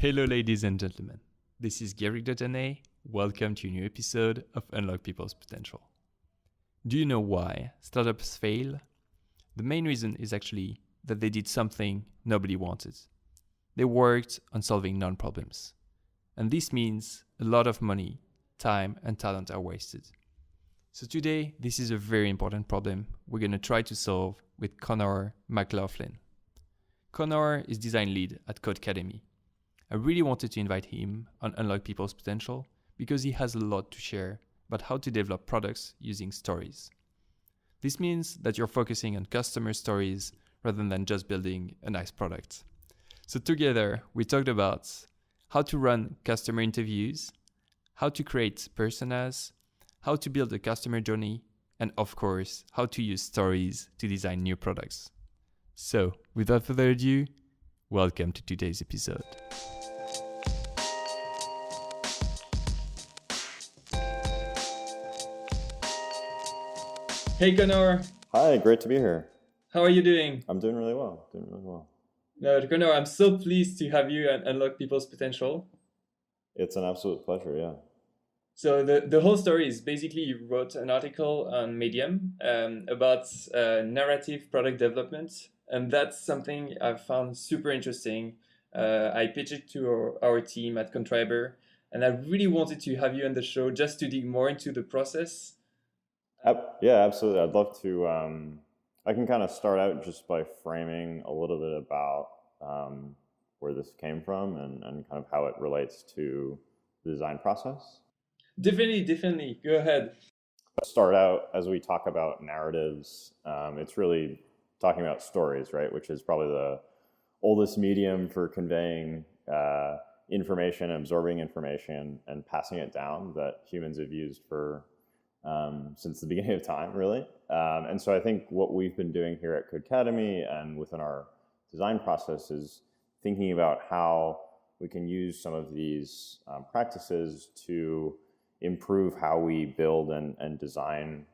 Hello, ladies and gentlemen. This is Guerric de Ternay. Welcome to a new episode of Unlock People's Potential. Do you know why startups fail? The main reason is actually that they did something nobody wanted. They worked on solving non-problems. And this means a lot of money, time, and talent are wasted. So today, this is a very important problem we're going to try to solve with Conor McGlauflin. Conor is design lead at Codecademy. I really wanted to invite him on Unlock People's Potential because he has a lot to share about how to develop products using stories. This means that you're focusing on customer stories rather than just building a nice product. So together, we talked about how to run customer interviews, how to create personas, how to build a customer journey, and of course, how to use stories to design new products. So, without further ado, welcome to today's episode. Hey Conor, Hi, great to be here. how are you doing? I'm doing really well. No, Conor, I'm so pleased to have you and Unlock People's Potential. It's an absolute pleasure, yeah. So the whole story is basically you wrote an article on Medium about narrative product development, and that's something I've found super interesting. I pitched it to our team at Contriber, and I really wanted to have you on the show just to dig more into the process. Yeah, absolutely. I'd love to. I can kind of start out just by framing a little bit about where this came from and kind of how it relates to the design process. Definitely. Go ahead. Start out as we talk about narratives. It's really talking about stories, right? Which is probably the oldest medium for conveying information, absorbing information, and passing it down that humans have used for since the beginning of time, really. And so I think what we've been doing here at Codecademy and within our design process is thinking about how we can use some of these practices to improve how we build and design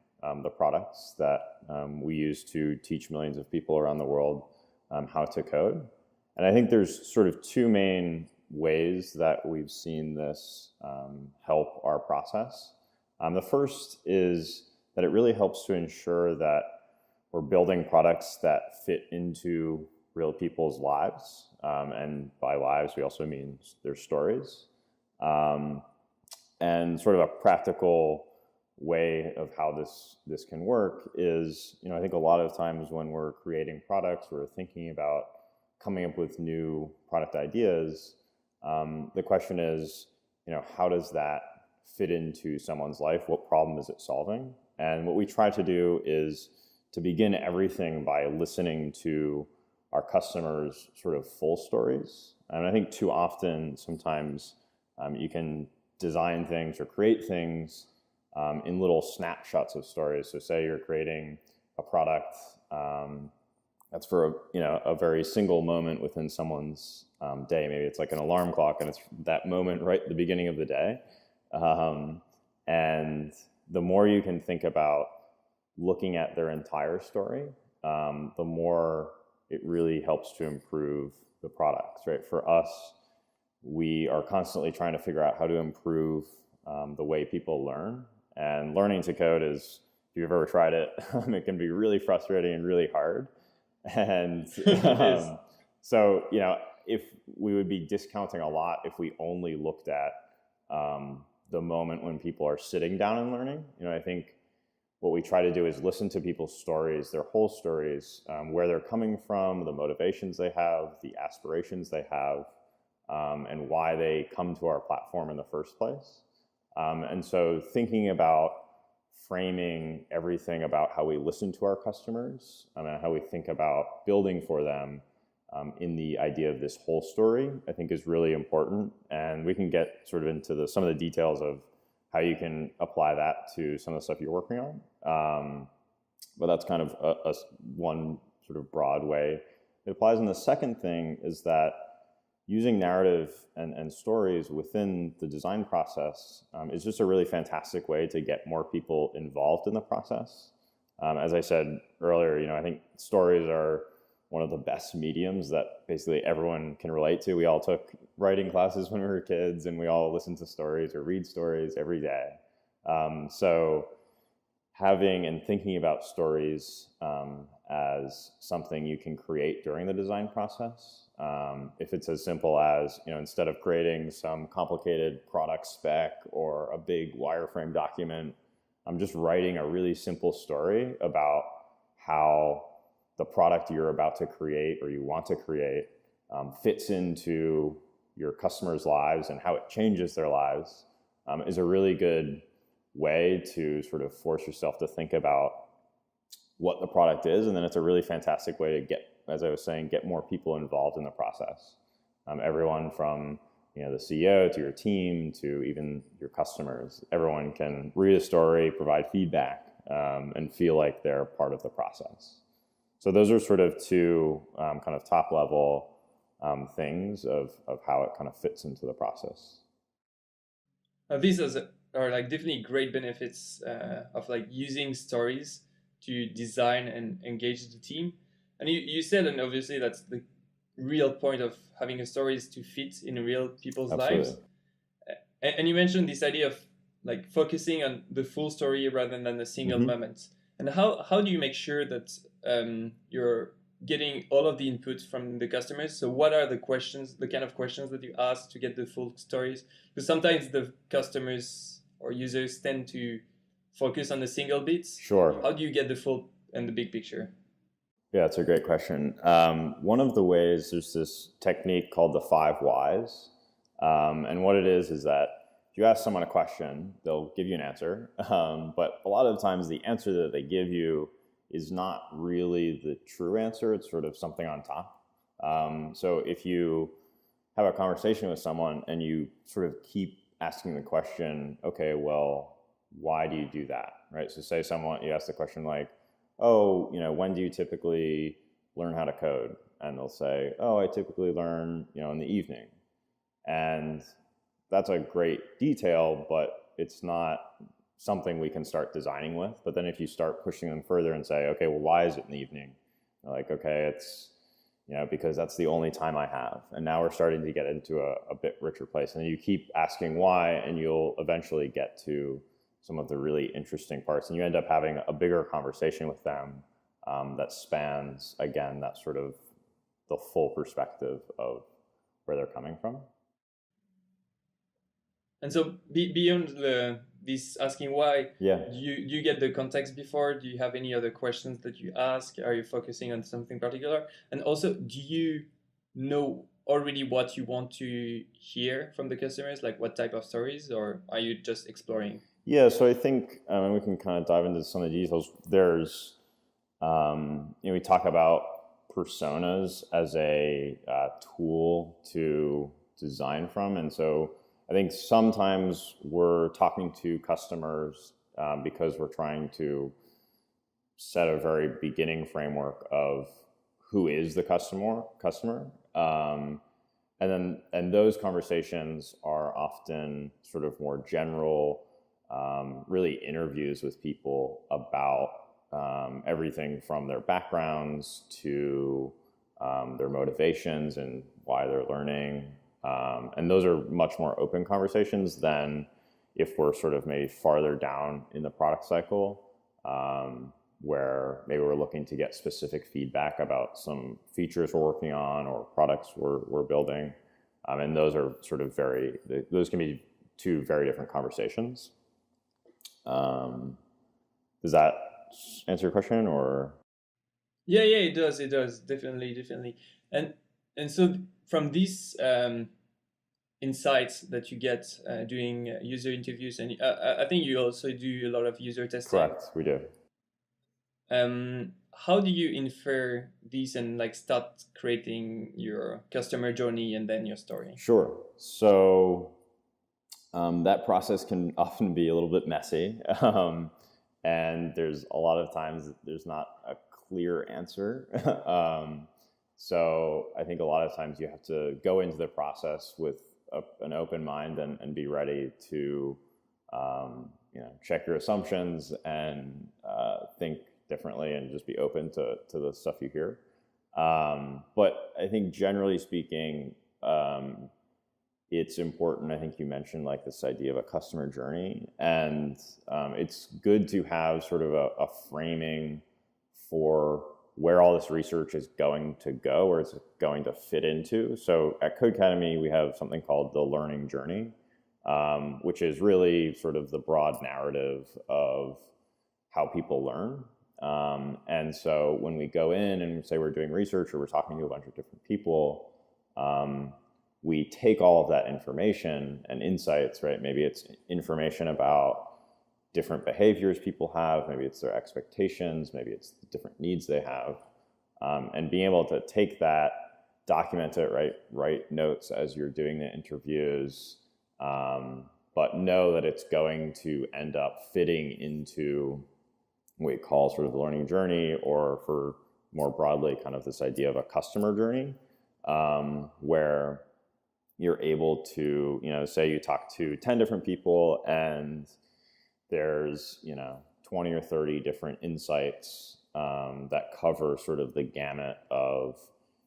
the products that we use to teach millions of people around the world how to code. And I think there's sort of two main ways that we've seen this help our process. The first is that it really helps to ensure that we're building products that fit into real people's lives. And by lives, we also mean their stories. And sort of a practical way of how this can work is, I think a lot of times when we're creating products, we're thinking about coming up with new product ideas. The question is, how does that fit into someone's life? What problem is it solving? And what we try to do is to begin everything by listening to our customers' sort of full stories. And I think too often, sometimes you can design things or create things in little snapshots of stories. So say you're creating a product that's for a very single moment within someone's day. Maybe it's like an alarm clock and it's that moment right at the beginning of the day. And the more you can think about looking at their entire story, the more it really helps to improve the products, right? For us, we are constantly trying to figure out how to improve the way people learn. And learning to code is, if you've ever tried it, it can be really frustrating and really hard. And so, if we would be discounting a lot if we only looked at the moment when people are sitting down and learning. I think what we try to do is listen to people's stories, their whole stories, where they're coming from, the motivations they have, the aspirations they have, and why they come to our platform in the first place. And so thinking about framing everything about how we listen to our customers and how we think about building for them in the idea of this whole story, I think is really important. And we can get sort of into some of the details of how you can apply that to some of the stuff you're working on. But that's kind of one sort of broad way it applies. And the second thing is that using narrative and stories within the design process is just a really fantastic way to get more people involved in the process. As I said earlier, I think stories are one of the best mediums that basically everyone can relate to. We all took writing classes when we were kids, and we all listen to stories or read stories every day. So having and thinking about stories as something you can create during the design process. If it's as simple as, instead of creating some complicated product spec or a big wireframe document, I'm just writing a really simple story about how the product you're about to create or you want to create fits into your customers' lives and how it changes their lives is a really good way to sort of force yourself to think about what the product is. And then it's a really fantastic way to get, as I was saying, get more people involved in the process. Everyone from the CEO to your team to even your customers, everyone can read a story, provide feedback, and feel like they're part of the process. So those are sort of two kind of top level things of how it kind of fits into the process. These are like definitely great benefits of like using stories to design and engage the team. And you said, and obviously that's the real point of having a story is to fit in real people's Absolutely. lives. And you mentioned this idea of like focusing on the full story rather than a single moment. And how do you make sure that you're getting all of the input from the customers? So what are the questions, the kind of questions that you ask to get the full stories? Because sometimes the customers or users tend to focus on the single bits. Sure. How do you get the full and the big picture? Yeah, it's a great question. One of the ways, there's this technique called the 5 whys. And what it is that if you ask someone a question, they'll give you an answer. But a lot of times the answer that they give you is not really the true answer. It's sort of something on top. So if you have a conversation with someone and you sort of keep asking the question, okay, well, why do you do that, right? So say you ask the question like, oh, when do you typically learn how to code? And they'll say, oh, I typically learn, in the evening. And that's a great detail, but it's not something we can start designing with. But then if you start pushing them further and say, okay, well, why is it in the evening? They're like, okay, it's, because that's the only time I have. And now we're starting to get into a bit richer place. And you keep asking why, and you'll eventually get to some of the really interesting parts. And you end up having a bigger conversation with them that spans, again, that sort of the full perspective of where they're coming from. And so beyond this asking why, yeah, do you get the context before? Do you have any other questions that you ask? Are you focusing on something particular? And also, do you know already what you want to hear from the customers, like what type of stories, or are you just exploring? Yeah, so I think we can kind of dive into some of the details. There's, we talk about personas as a tool to design from. And so I think sometimes we're talking to customers because we're trying to set a very beginning framework of who is the customer. And those conversations are often sort of more general, really interviews with people about everything from their backgrounds to their motivations and why they're learning. And those are much more open conversations than if we're sort of maybe farther down in the product cycle, where maybe we're looking to get specific feedback about some features we're working on or products we're building. And those are sort of those can be two very different conversations. Does that answer your question, or? Yeah, it does. It does. Definitely. And so from these insights that you get doing user interviews, and I think you also do a lot of user testing. Correct, we do. How do you infer these and like start creating your customer journey and then your story? Sure. So that process can often be a little bit messy. And there's a lot of times there's not a clear answer. So I think a lot of times you have to go into the process with an open mind and be ready to check your assumptions and think differently and just be open to the stuff you hear. But I think generally speaking, it's important. I think you mentioned like this idea of a customer journey, and it's good to have sort of a framing for where all this research is going to go, or it's going to fit into. So at Codecademy, we have something called the learning journey, which is really sort of the broad narrative of how people learn. And so when we go in and say we're doing research or we're talking to a bunch of different people, we take all of that information and insights, right? Maybe it's information about different behaviors people have, maybe it's their expectations, maybe it's the different needs they have, and being able to take that, document it, write notes as you're doing the interviews, but know that it's going to end up fitting into what we call sort of the learning journey, or for more broadly, kind of this idea of a customer journey, where you're able to, say you talk to 10 different people and there's, 20 or 30 different insights that cover sort of the gamut of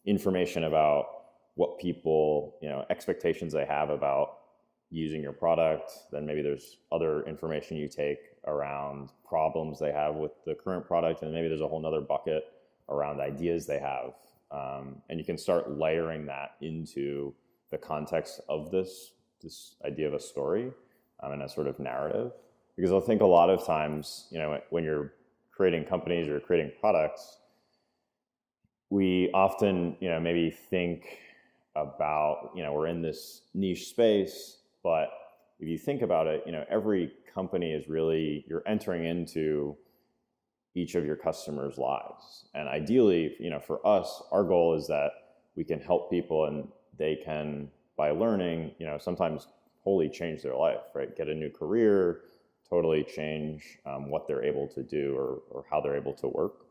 information about what people, expectations they have about using your product. Then maybe there's other information you take around problems they have with the current product, and maybe there's a whole nother bucket around ideas they have. And you can start layering that into the context of this idea of a story and a sort of narrative. Because I think a lot of times, when you're creating companies or creating products, we often, maybe think about, we're in this niche space, but if you think about it, every company is really, you're entering into each of your customers' lives. And ideally, for us, our goal is that we can help people and they can, by learning, sometimes wholly change their life, right? Get a new career, totally change what they're able to do or how they're able to work.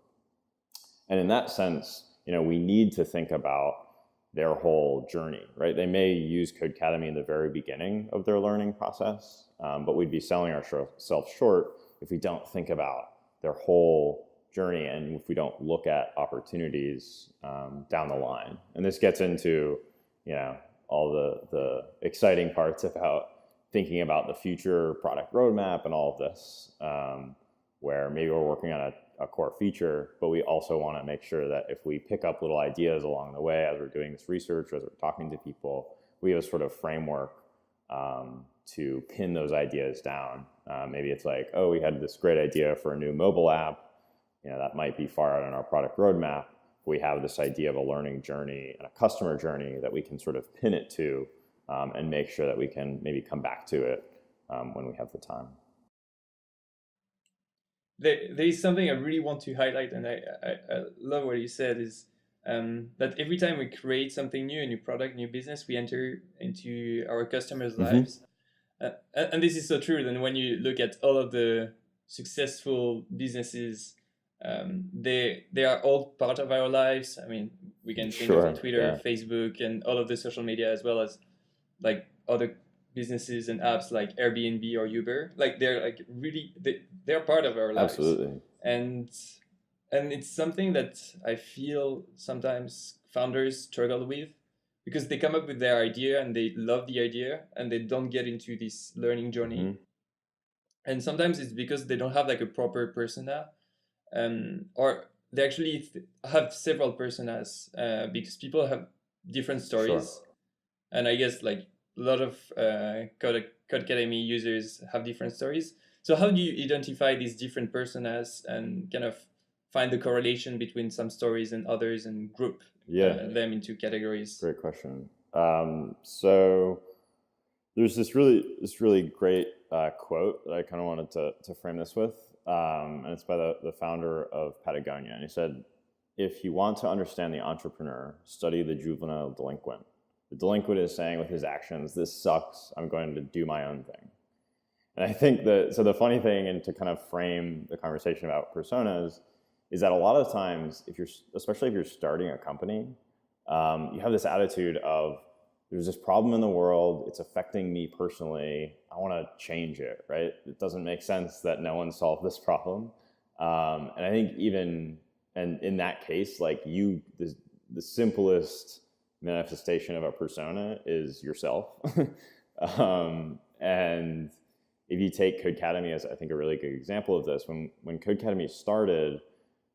And in that sense, we need to think about their whole journey, right? They may use Codecademy in the very beginning of their learning process, but we'd be selling ourselves short if we don't think about their whole journey and if we don't look at opportunities down the line. And this gets into, all the exciting parts about thinking about the future product roadmap and all of this, where maybe we're working on a core feature, but we also want to make sure that if we pick up little ideas along the way as we're doing this research, as we're talking to people, we have a sort of framework to pin those ideas down. Maybe it's like, oh, we had this great idea for a new mobile app, that might be far out on our product roadmap. We have this idea of a learning journey and a customer journey that we can sort of pin it to, and make sure that we can maybe come back to it when we have the time. There is something I really want to highlight, and I love what you said, is that every time we create something new, a new product, new business, we enter into our customers' lives. And this is so true. Then when you look at all of the successful businesses, they are all part of our lives. I mean, we can think of Twitter, Facebook, and all of the social media, as well as like other businesses and apps like Airbnb or Uber. Like they're like really, they're part of our lives. Absolutely. And it's something that I feel sometimes founders struggle with, because they come up with their idea and they love the idea and they don't get into this learning journey. And sometimes it's because they don't have like a proper persona, or they actually have several personas, because people have different stories. And I guess like a lot of Codecademy users have different stories. So how do you identify these different personas and kind of find the correlation between some stories and others and group them into categories? Great question. So there's this really great quote that I kind of wanted to frame this with, and it's by the founder of Patagonia. And he said, if you want to understand the entrepreneur, study the juvenile delinquent. The delinquent is saying with his actions, this sucks, I'm going to do my own thing. And I think so the funny thing, and to kind of frame the conversation about personas, is that a lot of times, especially if you're starting a company, you have this attitude of, there's this problem in the world, it's affecting me personally, I want to change it, right? It doesn't make sense that no one solved this problem. And I think even, and in that case, like the simplest manifestation of a persona is yourself. And if you take Codecademy as, I think, a really good example of this, when Codecademy started,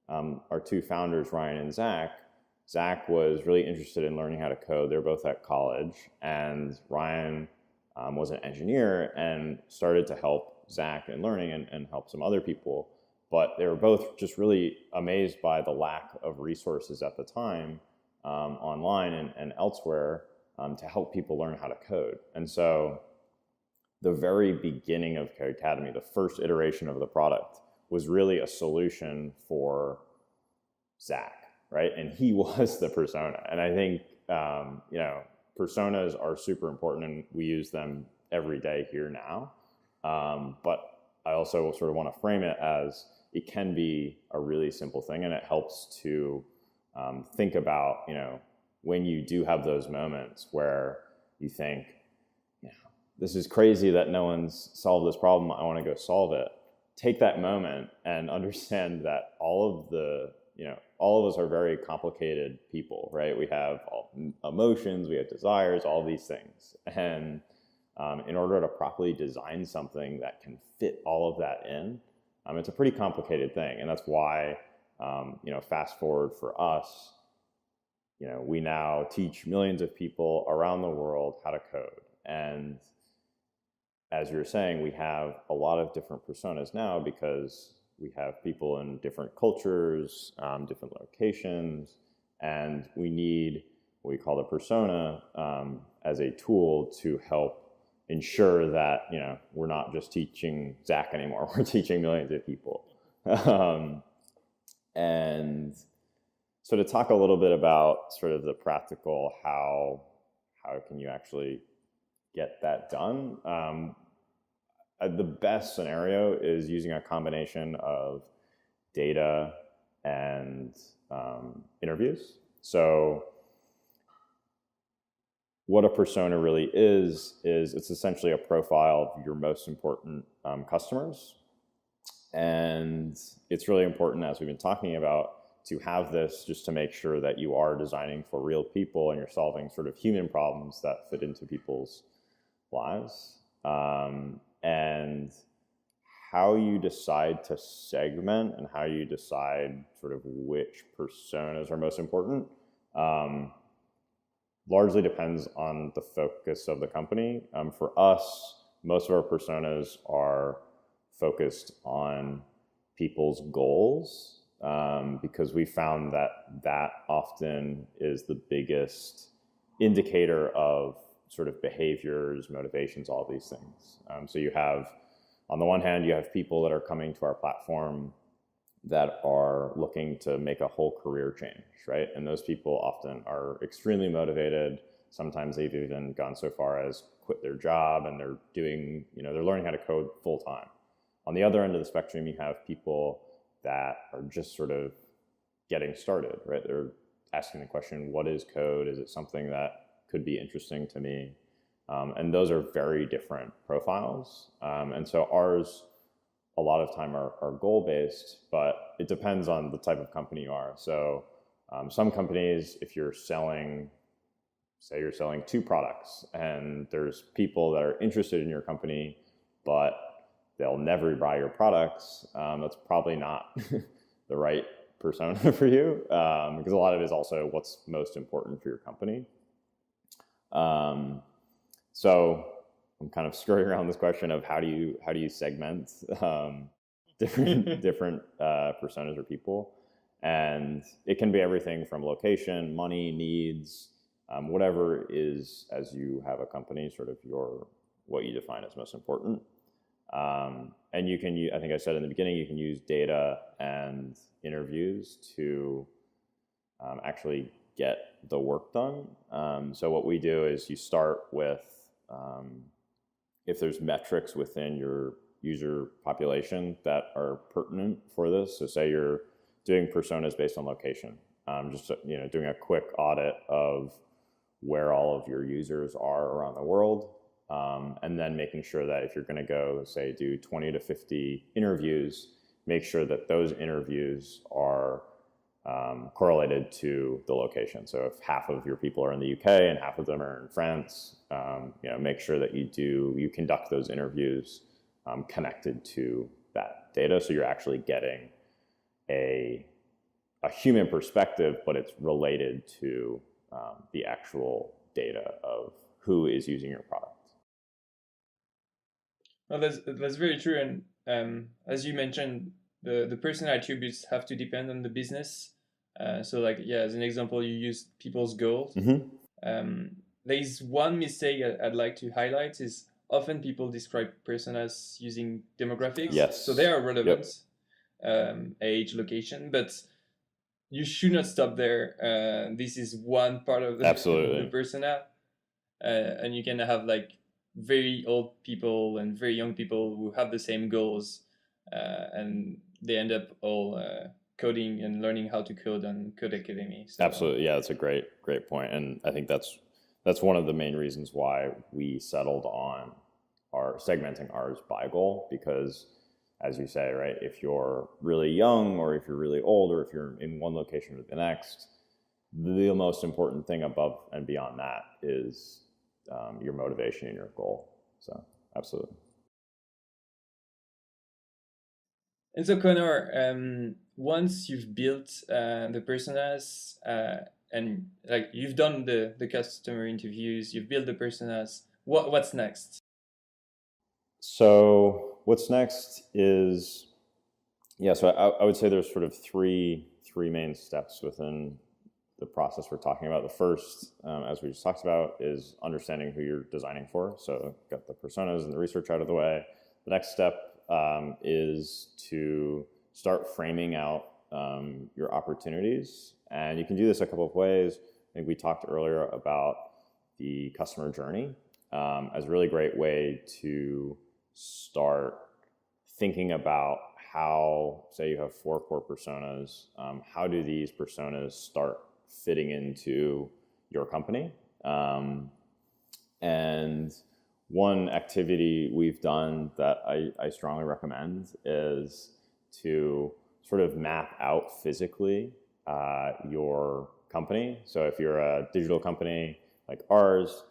our two founders, Ryan and Zach was really interested in learning how to code. They were both at college, and Ryan was an engineer and started to help Zach in learning and help some other people. But they were both just really amazed by the lack of resources at the time online and elsewhere to help people learn how to code. And so the very beginning of Codecademy, the first iteration of the product, was really a solution for Zach, right? And he was the persona. And I think, personas are super important, and we use them every day here now. But I also sort of want to frame it as it can be a really simple thing, and it helps to think about, when you do have those moments where you think, this is crazy that no one's solved this problem, I want to go solve it. Take that moment and understand that all of us are very complicated people, right? We have emotions, we have desires, all these things. And in order to properly design something that can fit all of that in, it's a pretty complicated thing. And that's why, fast forward for us, we now teach millions of people around the world how to code. And as you were saying, we have a lot of different personas now because we have people in different cultures, different locations, and we need what we call the persona as a tool to help ensure that, we're not just teaching Zach anymore, we're teaching millions of people. And so to talk a little bit about sort of the practical, how can you actually get that done? The best scenario is using a combination of data and interviews. So what a persona really is it's essentially a profile of your most important customers. And it's really important, as we've been talking about, to have this just to make sure that you are designing for real people and you're solving sort of human problems that fit into people's lives. And how you decide to segment and how you decide sort of which personas are most important largely depends on the focus of the company. For us, most of our personas are focused on people's goals because we found that often is the biggest indicator of sort of behaviors, motivations, all these things. So you have, on the one hand, you have people that are coming to our platform that are looking to make a whole career change, right? And those people often are extremely motivated. Sometimes they've even gone so far as quit their job and they're doing, they're learning how to code full time. On the other end of the spectrum, you have people that are just sort of getting started, right? They're asking the question, what is code? Is it something that could be interesting to me? And those are very different profiles. And so ours, a lot of time are goal-based, but it depends on the type of company you are. So some companies, if you're selling, say you're selling 2 products and there's people that are interested in your company, but they'll never buy your products, that's probably not the right persona for you, because a lot of it is also what's most important for your company. So I'm kind of skirting around this question of how do you segment different personas or people, and it can be everything from location, money, needs, whatever is, as you have a company, sort of what you define as most important. And you can use, I think I said in the beginning, you can use data and interviews to actually get the work done. So what we do is you start with, if there's metrics within your user population that are pertinent for this. So say you're doing personas based on location, just doing a quick audit of where all of your users are around the world. And then making sure that if you're going to go, say, do 20 to 50 interviews, make sure that those interviews are correlated to the location. So if half of your people are in the UK and half of them are in France, make sure that you conduct those interviews connected to that data, so you're actually getting a human perspective, but it's related to the actual data of who is using your product. Well, that's very true, and as you mentioned, the personal attributes have to depend on the business. So, like, as an example, you use people's goals. There is one mistake I'd like to highlight is often people describe personas using demographics. Yes. So they are relevant, age, location, but you should not stop there. This is one part of the persona, and you can have like very old people and very young people who have the same goals, and they end up all coding and learning how to code on Codecademy. So. Absolutely, yeah, that's a great point, and I think that's one of the main reasons why we settled on segmenting ours by goal, because as you say, right, if you're really young or if you're really old or if you're in one location or the next, the most important thing above and beyond that is your motivation and your goal. So absolutely. And so, Conor, once you've built the personas and like you've done the customer interviews, you've built the personas, what's next? So what's next is, so I would say there's sort of three main steps within the process we're talking about. The first, as we just talked about, is understanding who you're designing for. So got the personas and the research out of the way. The next step is to start framing out your opportunities. And you can do this a couple of ways. I think we talked earlier about the customer journey as a really great way to start thinking about how, say you have 4 core personas, how do these personas start fitting into your company? And one activity we've done that I strongly recommend is to sort of map out physically your company. So if you're a digital company like ours,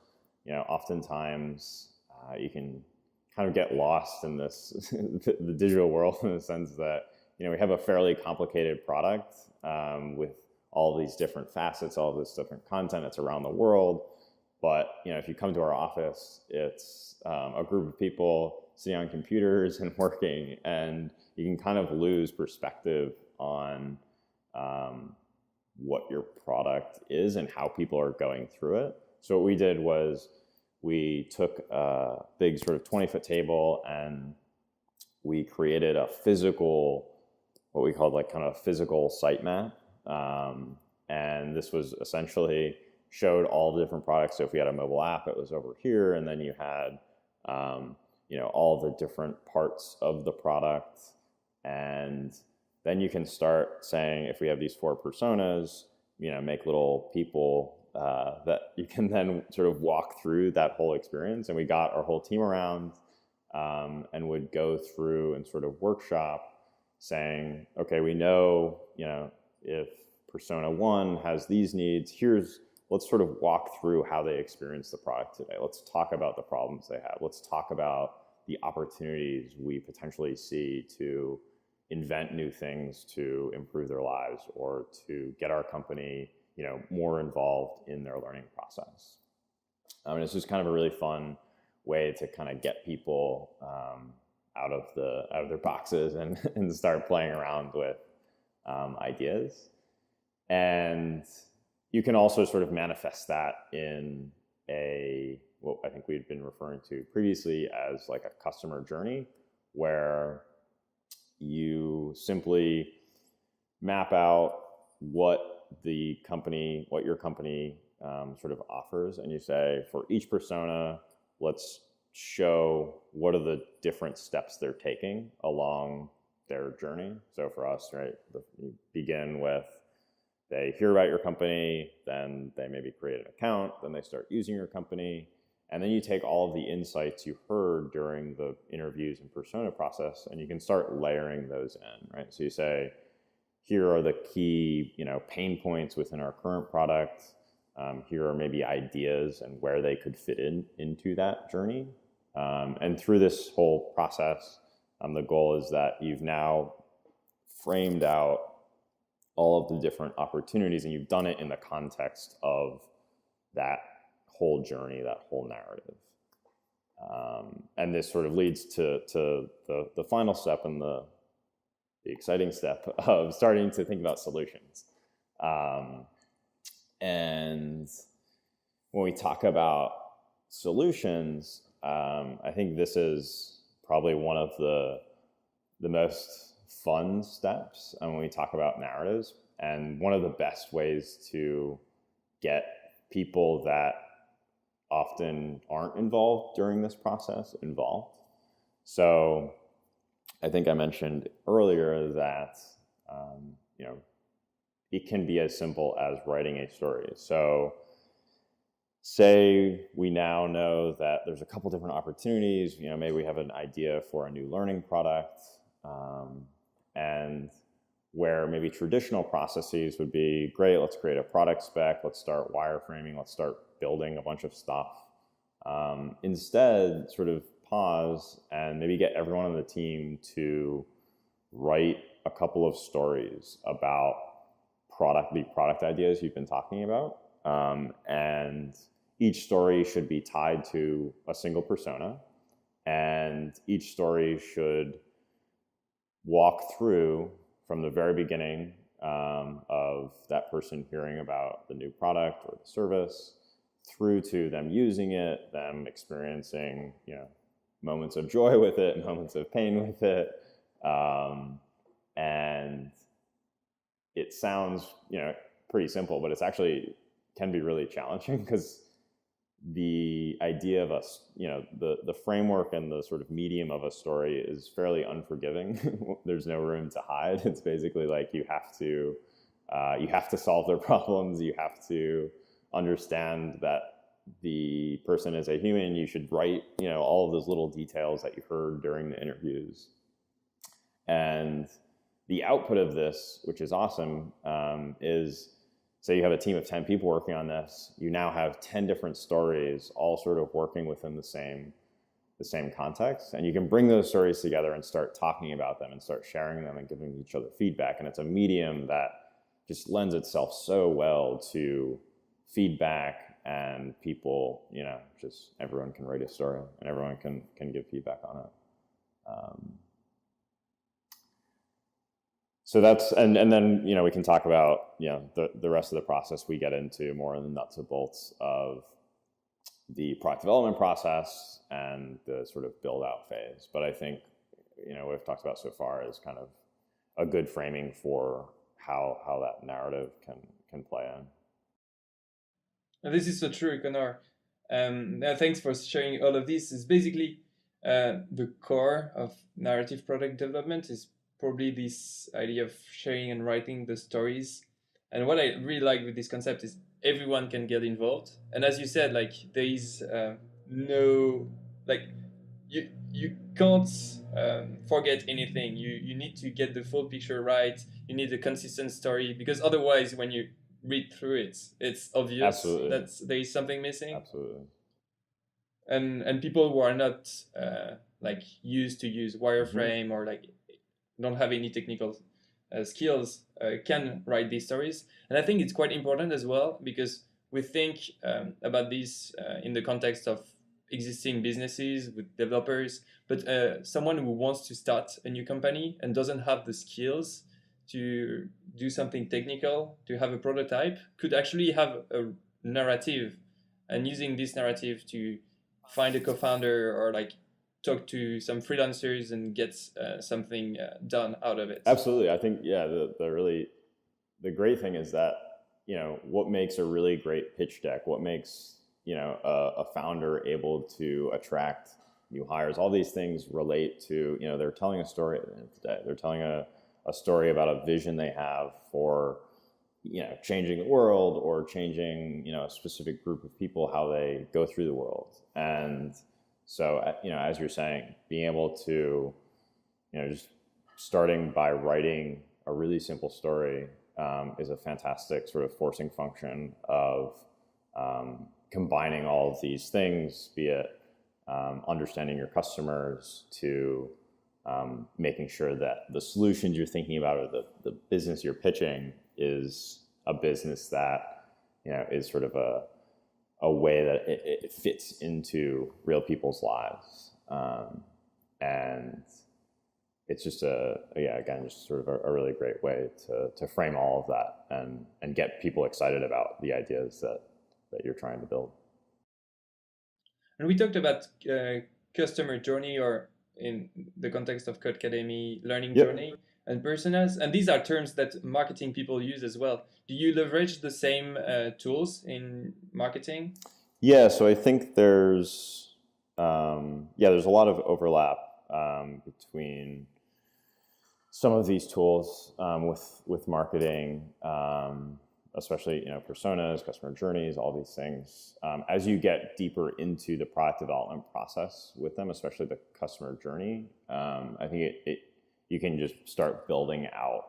oftentimes you can kind of get lost in this the digital world, in the sense that we have a fairly complicated product with all these different facets, all this different content. It's around the world, but if you come to our office, it's a group of people sitting on computers and working, and you can kind of lose perspective on what your product is and how people are going through it. So what we did was we took a big sort of 20-foot table and we created a physical, what we called like kind of a physical sitemap. And this was essentially showed all the different products. So if we had a mobile app, it was over here. And then you had, all the different parts of the product. And then you can start saying, if we have these 4 personas, make little people that you can then sort of walk through that whole experience. And we got our whole team around and would go through and sort of workshop saying, okay, we know, if persona 1 has these needs, let's sort of walk through how they experience the product today. Let's talk about the problems they have. Let's talk about the opportunities we potentially see to invent new things to improve their lives or to get our company more involved in their learning process. And it's just kind of a really fun way to kind of get people out of their boxes and start playing around with ideas. And you can also sort of manifest that in what I think we've been referring to previously as like a customer journey, where you simply map out what your company sort of offers, and you say, for each persona, let's show what are the different steps they're taking along their journey. So for us, right, you begin with, they hear about your company, then they maybe create an account, then they start using your company, and then you take all of the insights you heard during the interviews and persona process, and you can start layering those in, right? So you say, here are the key, pain points within our current product. Here are maybe ideas and where they could fit into that journey. And through this whole process, the goal is that you've now framed out all of the different opportunities, and you've done it in the context of that whole journey, that whole narrative. And this sort of leads to the final step and the exciting step of starting to think about solutions. And when we talk about solutions, I think this is probably one of the most fun steps when we talk about narratives, and one of the best ways to get people that often aren't involved during this process involved. So I think I mentioned earlier that it can be as simple as writing a story. So say we now know that there's a couple different opportunities. Maybe we have an idea for a new learning product, and where maybe traditional processes would be, great, let's create a product spec, let's start wireframing, let's start building a bunch of stuff. Instead, sort of pause and maybe get everyone on the team to write a couple of stories about the product ideas you've been talking about. And each story should be tied to a single persona, and each story should walk through from the very beginning of that person hearing about the new product or the service through to them using it, them experiencing, moments of joy with it, moments of pain with it. And it sounds, pretty simple, but it's actually can be really challenging, because the idea of the framework and the sort of medium of a story is fairly unforgiving. There's no room to hide. It's basically like you have to solve their problems. You have to understand that the person is a human. You should write, all of those little details that you heard during the interviews. And the output of this, which is awesome, is, say you have a team of 10 people working on this, you now have 10 different stories all sort of working within the same context. And you can bring those stories together and start talking about them and start sharing them and giving each other feedback. And it's a medium that just lends itself so well to feedback, and people, just everyone can write a story and everyone can give feedback on it. So that's, and then, we can talk about, the rest of the process. We get into more in the nuts and bolts of the product development process and the sort of build out phase. But I think, what we've talked about so far is kind of a good framing for how that narrative can play in. This is so true, Conor. Thanks for sharing all of this. It's basically the core of narrative product development is probably this idea of sharing and writing the stories. And what I really like with this concept is everyone can get involved. And as you said, like there is no, like you can't forget anything. You need to get the full picture right. You need a consistent story, because otherwise when you read through it, it's obvious Absolutely. that there is something missing. Absolutely. And people who are not like used to use wireframe or like don't have any technical skills can write these stories. And I think it's quite important as well, because we think about this in the context of existing businesses with developers, but someone who wants to start a new company and doesn't have the skills to do something technical, to have a prototype, could actually have a narrative, and using this narrative to find a co-founder or like talk to some freelancers and get something done out of it. Absolutely. I think, the great thing is that, what makes a really great pitch deck, what makes, a founder able to attract new hires, all these things relate to, they're telling a story at the end of the day. They're telling a story about a vision they have for, changing the world or changing, a specific group of people, how they go through the world. And so, as you're saying, being able to, just starting by writing a really simple story is a fantastic sort of forcing function of combining all of these things, be it understanding your customers to making sure that the solutions you're thinking about or the business you're pitching is a business that, you know, is sort of a way that it fits into real people's lives. And it's just again, just sort of a really great way to frame all of that and get people excited about the ideas that you're trying to build. And we talked about customer journey, or in the context of Codecademy, learning journey and personas. And these are terms that marketing people use as well. Do you leverage the same tools in marketing? Yeah, so I think there's there's a lot of overlap between some of these tools with marketing, especially, you know, personas, customer journeys, all these things. As you get deeper into the product development process with them, especially the customer journey, I think you can just start building out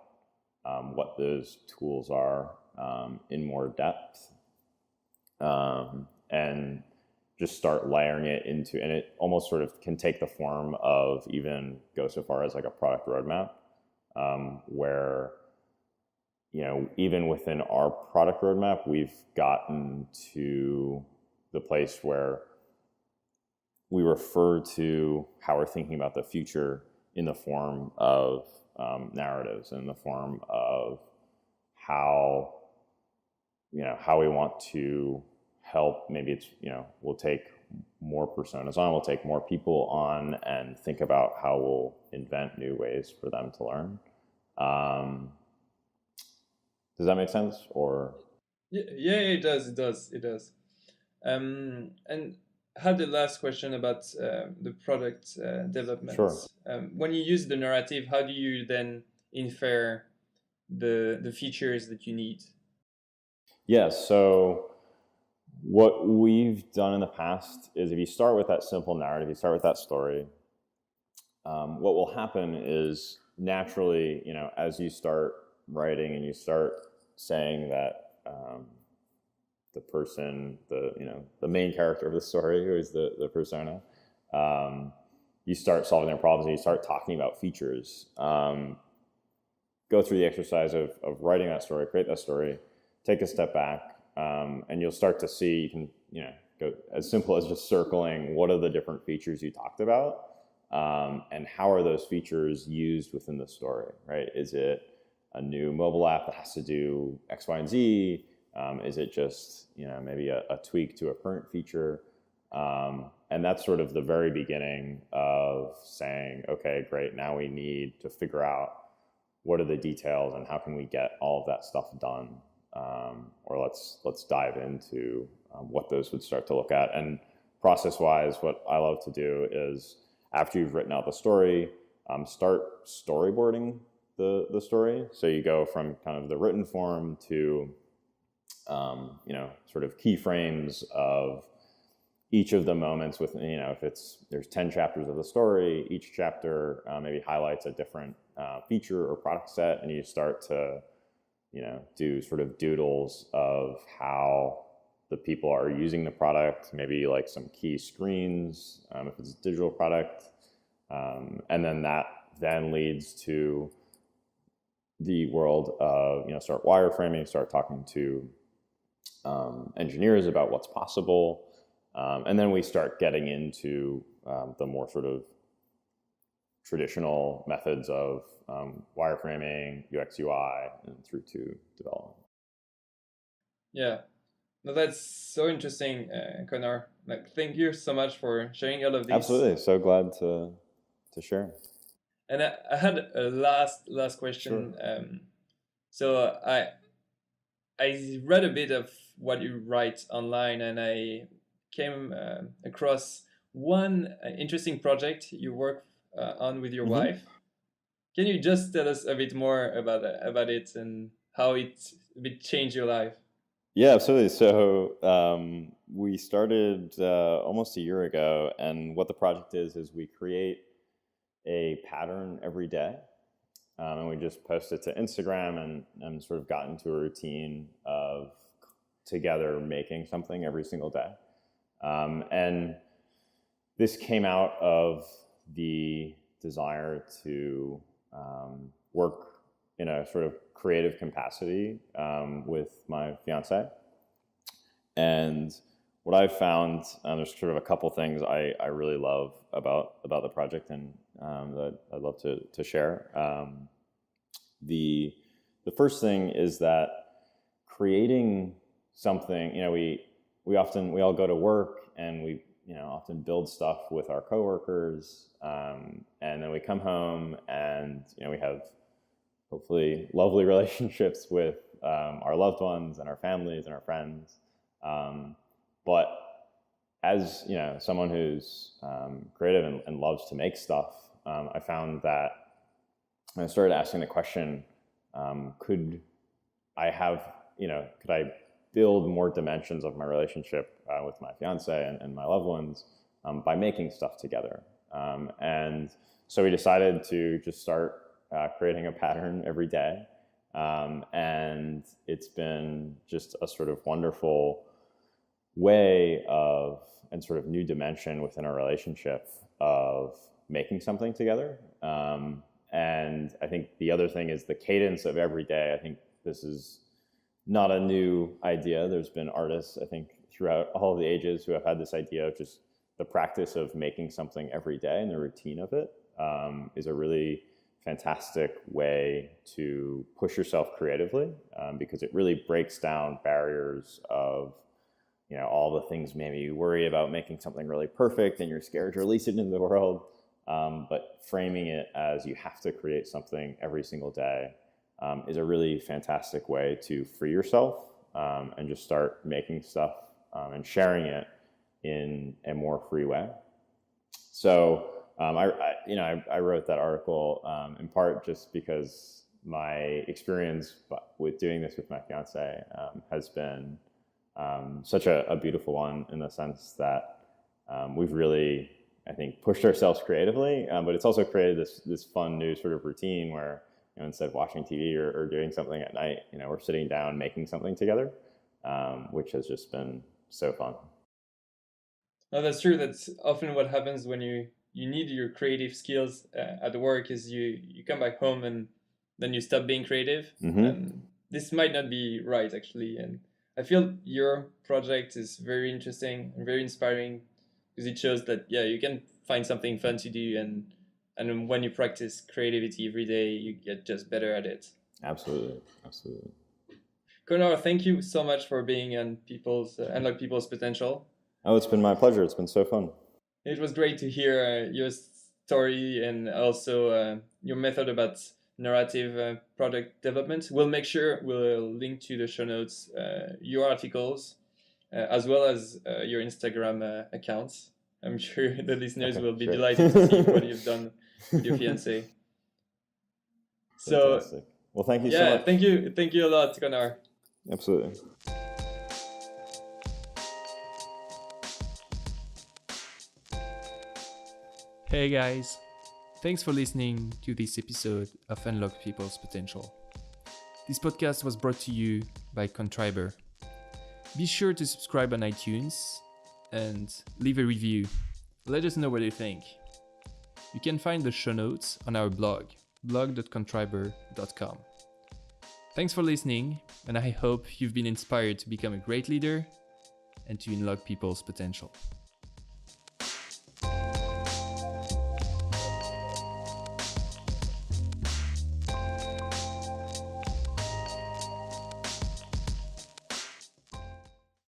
what those tools are in more depth, and just start layering it into, and it almost sort of can take the form of even go so far as like a product roadmap, where, you know, even within our product roadmap, we've gotten to the place where we refer to how we're thinking about the future in the form of narratives, in the form of how we want to help. Maybe it's, you know, we'll take more personas on, we'll take more people on, and think about how we'll invent new ways for them to learn. Does that make sense? Or yeah, it does. And I had the last question about the product development. Sure. When you use the narrative, how do you then infer the features that you need? Yeah, so what we've done in the past is, if you start with that simple narrative, you start with that story, what will happen is naturally, you know, as you start writing and you start saying that the person, the main character of the story, who is the persona, you start solving their problems and you start talking about features. Go through the exercise of writing that story, create that story, take a step back, and you'll start to see, you can, you know, go as simple as just circling what are the different features you talked about, and how are those features used within the story, right? Is it a new mobile app that has to do X, Y, and Z? Is it just, you know, maybe a tweak to a current feature? And that's sort of the very beginning of saying, okay, great, now we need to figure out what are the details and how can we get all of that stuff done? Or let's dive into what those would start to look at. And process-wise, what I love to do is, after you've written out the story, start storyboarding the story. So you go from kind of the written form to, you know, sort of keyframes of each of the moments with, you know, if there's 10 chapters of the story, each chapter maybe highlights a different feature or product set, and you start to, you know, do sort of doodles of how the people are using the product, maybe like some key screens, if it's a digital product. And then that then leads to the world of, you know, start wireframing, start talking to engineers about what's possible. And then we start getting into the more sort of traditional methods of wireframing, UX, UI, and through to development. Yeah, no, that's so interesting, Conor. Like, thank you so much for sharing all of this. Absolutely, so glad to share. And I had a last question. Sure. So I read a bit of what you write online, and I came across one interesting project you work on with your wife. Can you just tell us a bit more about it and how it changed your life? Yeah, absolutely. So we started almost a year ago, and what the project is we create a pattern every day and we just posted to Instagram and sort of got into a routine of together making something every single day. And this came out of the desire to work in a sort of creative capacity with my fiance. And what I've found, there's sort of a couple things I really love about the project and that I'd love to share. The first thing is that creating something, we all go to work and we often build stuff with our coworkers, and then we come home and we have hopefully lovely relationships with our loved ones and our families and our friends. But as someone who's creative and loves to make stuff, I found that I started asking the question: could I build more dimensions of my relationship with my fiance and my loved ones by making stuff together? And so we decided to just start creating a pattern every day, and it's been just a sort of wonderful way of and sort of new dimension within our relationship of making something together. And I think the other thing is the cadence of every day. I think this is not a new idea. There's been artists, I think, throughout all of the ages who have had this idea of just the practice of making something every day, and the routine of it is a really fantastic way to push yourself creatively, because it really breaks down barriers of all the things maybe you worry about making something really perfect and you're scared to release it into the world, but framing it as you have to create something every single day is a really fantastic way to free yourself and just start making stuff and sharing it in a more free way. So I wrote that article in part just because my experience with doing this with my fiance has been such a beautiful one, in the sense that we've really, I think, pushed ourselves creatively, but it's also created this fun new sort of routine where instead of watching TV or doing something at night, we're sitting down making something together, which has just been so fun. No, that's true. That's often what happens when you need your creative skills at work, is you come back home and then you stop being creative. Mm-hmm. This might not be right, actually. And I feel your project is very interesting and very inspiring, because it shows that, you can find something fun to do, and when you practice creativity every day, you get just better at it. Absolutely. Conor, thank you so much for being on Unlock People's Potential. Oh, it's been my pleasure. It's been so fun. It was great to hear your story and also your method about narrative product development. We'll make sure we'll link to the show notes your articles as well as your Instagram accounts. I'm sure the listeners will be delighted to see what you've done with your fiancé. So, fantastic. Well, thank you so much. Thank you a lot, Conor. Absolutely. Hey guys, thanks for listening to this episode of Unlock People's Potential. This podcast was brought to you by Contriber. Be sure to subscribe on iTunes and leave a review. Let us know what you think. You can find the show notes on our blog, blog.contriber.com. Thanks for listening, and I hope you've been inspired to become a great leader and to unlock people's potential.